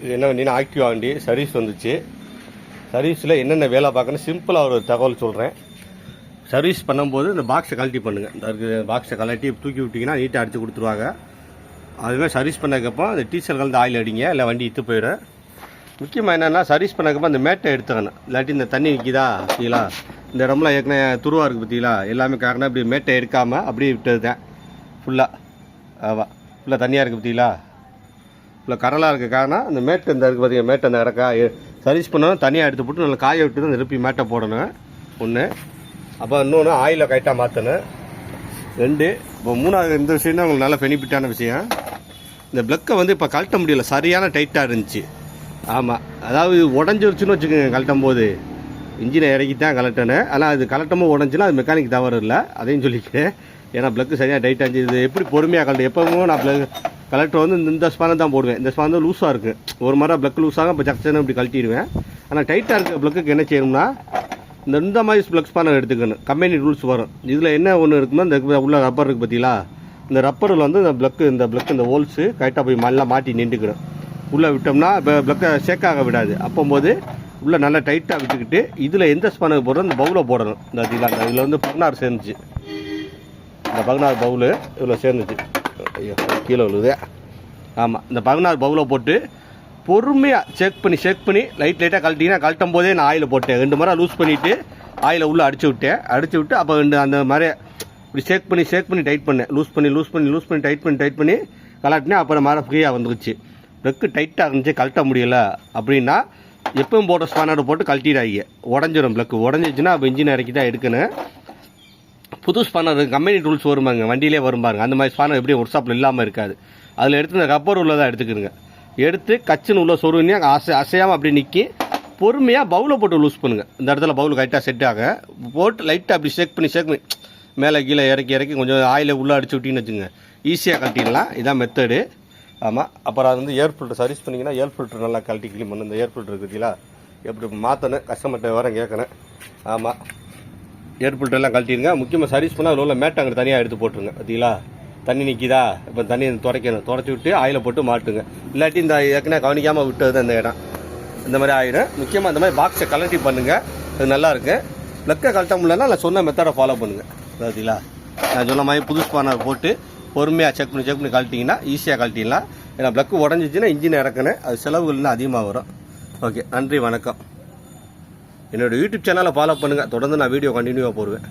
இது என்ன வண்டினா ஆக்டிவா வண்டி சர்வீஸ் வந்துச்சு. சர்வீஸில் என்னென்ன வேலை பார்க்கணும் சிம்பிளாக ஒரு தகவல் சொல்கிறேன். சர்வீஸ் பண்ணும்போது இந்த பாக்ஸை கழட்டி பண்ணுங்கள். இந்த பாக்ஸை கழட்டி தூக்கி விட்டிங்கன்னா நீட்டாக அடித்து கொடுத்துருவாங்க. அதுமாதிரி சர்வீஸ் பண்ணதுக்கப்புறம் அந்த டீசல் கலந்து ஆயில் அடிங்க, இல்லை வண்டி இத்து போயிடும். முக்கியமாக என்னென்னா சர்வீஸ் பண்ணதுக்கப்புறம் அந்த மேட்டை எடுத்துக்கணும். இல்லாட்டி இந்த தண்ணி நிற்கிதா பார்த்தீங்களா, இந்த இடம்லாம் ஏற்கனவே துருவாக இருக்குது பார்த்தீங்களா, எல்லாமே காரணம் இப்படி மேட்டை எடுக்காமல் அப்படியே விட்டது தான். ஃபுல்லாக தண்ணியாக இருக்குது பார்த்தீங்களா, ஃபுல்லாக கரலாக இருக்க காரணம் அந்த மேட்டு இந்த இருக்குது பார்த்தீங்க. மேட்டை அந்த இடக்கா சர்வீஸ் பண்ணணும், தனியாக எடுத்து போட்டு நல்லா காய விட்டு தான் திருப்பி மேட்டை போடணும் ஒன்று. அப்போ இன்னொன்று ஆயிலை கரெக்டாக மாற்றணும் 2. இப்போ 3வது இந்த விஷயம் தான் உங்களுக்கு நல்ல பெனிஃபிட்டான விஷயம். இந்த ப்ளக்கை வந்து இப்போ கழட்ட முடியல, சரியான டைட்டாக இருந்துச்சு. ஆமாம், அதாவது உடஞ்சிருச்சுன்னு வச்சுக்கோங்க. கழட்டும் போது இன்ஜினை இறக்கி தான் கலட்டணும். ஆனால் அது கலட்டமும் உடஞ்சினா அது மெக்கானிக் தவறு இல்லை, அதையும் சொல்லிக்கிறேன். ஏன்னா ப்ளக்கு சரியாக டைட்டாக இருந்துச்சு. இது எப்படி பொறுமையாக கலட்டு எப்பவும் நான் கலெக்டர் வந்து இந்த ஸ்பானம் தான் போடுவேன். இந்த ஸ்பான் தான் லூஸாக இருக்குது. ஒரு மாதிரி ப்ளக் லூஸாக இப்போ சக்சன்னு இப்படி கழட்டிடுவேன். ஆனால் டைட்டாக இருக்க ப்ளக்குக்கு என்ன செய்யணும்னா இந்த மாதிரி ப்ளக் ஸ்பானை எடுத்துக்கணும். கம்பெனி ரூல்ஸ் வரும். இதில் என்ன ஒன்று இருக்குன்னா இந்த உள்ள ரப்பர் இருக்குது பார்த்தீங்களா, இந்த ரப்பரில் வந்து இந்த ப்ளக் இந்த ஹோல்ஸு கரெக்டாக போய் நல்லா மாட்டி நின்றுக்கணும். உள்ளே விட்டோம்னா இப்போ ப்ளக்கை ஷேக்காக விடாது. அப்போம்போது உள்ளே நல்லா டைட்டாக விட்டுக்கிட்டு இதில் எந்த ஸ்பானுக்கு போடுறோம் இந்த பவுலை போடணும். இந்த இதில் வந்து 16 சேர்ந்துச்சு. இந்த 16 பவுலு இவ்வளோ சேர்ந்துச்சு. ஐயோ கீழே விழுது. ஆமாம், இந்த 16 பவுலை போட்டு பொறுமையாக ஷேக் பண்ணி லைட்டாக கழட்டிங்கன்னா கழட்டும் போதே நான் ஆயில் போட்டேன். 2 முறை லூஸ் பண்ணிவிட்டு ஆயிலை உள்ளே அடிச்சு விட்டு அப்போ அந்த மாதிரி இப்படி ஷேக் பண்ணி டைட் பண்ணேன். லூஸ் பண்ணி டைட் பண்ணி கலட்டினேன். அப்புறம் மரம் ஃப்ரீயாக வந்துருச்சு. ப்ளக்கு டைட்டாக இருந்துச்சு, கழட்ட முடியலை அப்படின்னா எப்பவும் போட்ட ஸ்பானோட போட்டு கழட்டிடாங்க. உடஞ்சிடும். ப்ளக்கு உடஞ்சிச்சுன்னா அப்போ இன்ஜின் இறக்கி தான் எடுக்கணும். புது ஸ்பானர் கம்பெனி ரூல்ஸ் வருமாங்க, வண்டியிலே வரும்பாருங்க. அந்த மாதிரி ஸ்பானர் எப்படியும் ஒர்க் ஷாப்பில் இல்லாமல் இருக்காது. அதில் எடுத்து இந்த ரப்பர் உள்ளதாக எடுத்துக்கிறங்க. எடுத்து கச்சுன்னு உள்ள சொருவினே அசையாமல் அப்படி நிற்கி பொறுமையாக பவுலை போட்டு லூஸ் பண்ணுங்கள். இந்த இடத்துல பவுல் கரெக்டாக செட் ஆக போட்டு லைட்டாக அப்படி ஷேக் பண்ணி மேலே கீழே இறக்கி கொஞ்சம் ஆயிலை உள்ளே அடிச்சு விட்டின்னு வச்சுங்க, ஈஸியாக கழட்டிடலாம். இதான் மெத்தடு. ஆமாம், அப்புறம் அது வந்து ஏர் ஃபில்டர் சர்வீஸ் பண்ணிங்கன்னா ஏர் ஃபில்டர் நல்லா கழட்டி க்ளீன் பண்ணணும். இந்த ஏர் ஃபில்டர் இருக்குதுங்களா, எப்படி மாற்றணும் கஸ்டமர்கிட்ட வர கேட்கணும். ஆமாம், ஏர் ஃபில்டர்லாம் கழட்டிடுங்க. முக்கியமாக சர்வீஸ் பண்ணால் அதில் உள்ள மேட்டை அங்கே தனியாக எடுத்து போட்டுருங்க. பார்த்தீங்களா, தண்ணி நிற்கிதா, இப்போ தண்ணி துடைச்சி விட்டு ஆயிலை போட்டு மாட்டுங்க. இல்லாட்டி இந்த ஏற்கனவே கவனிக்காமல் விட்டது தான் இந்த இடம் இந்த மாதிரி ஆயிடும். முக்கியமாக இந்த மாதிரி பாக்ஸை கலட்டி பண்ணுங்கள், அது நல்லாயிருக்கு. ப்ளக்கை கழட்ட முடியலன்னா நான் சொன்ன மெத்தடை ஃபாலோ பண்ணுங்கள். பார்த்தீங்களா, நான் சொன்ன மாதிரி புது ஸ்பானர் போட்டு பொறுமையாக செக் பண்ணி கழட்டிங்கன்னா ஈஸியாக கழட்டிடலாம். ஏன்னா ப்ளக்கு உடஞ்சிச்சின்னா இன்ஜின் இறக்கணும், அது செலவுகள் இன்னும் அதிகமாக வரும். ஓகே, நன்றி, வணக்கம். என்னோடய யூடியூப் சேனலை ஃபாலோ பண்ணுங்கள். தொடர்ந்து நான் வீடியோ கண்டினியூவாக போடுவேன்.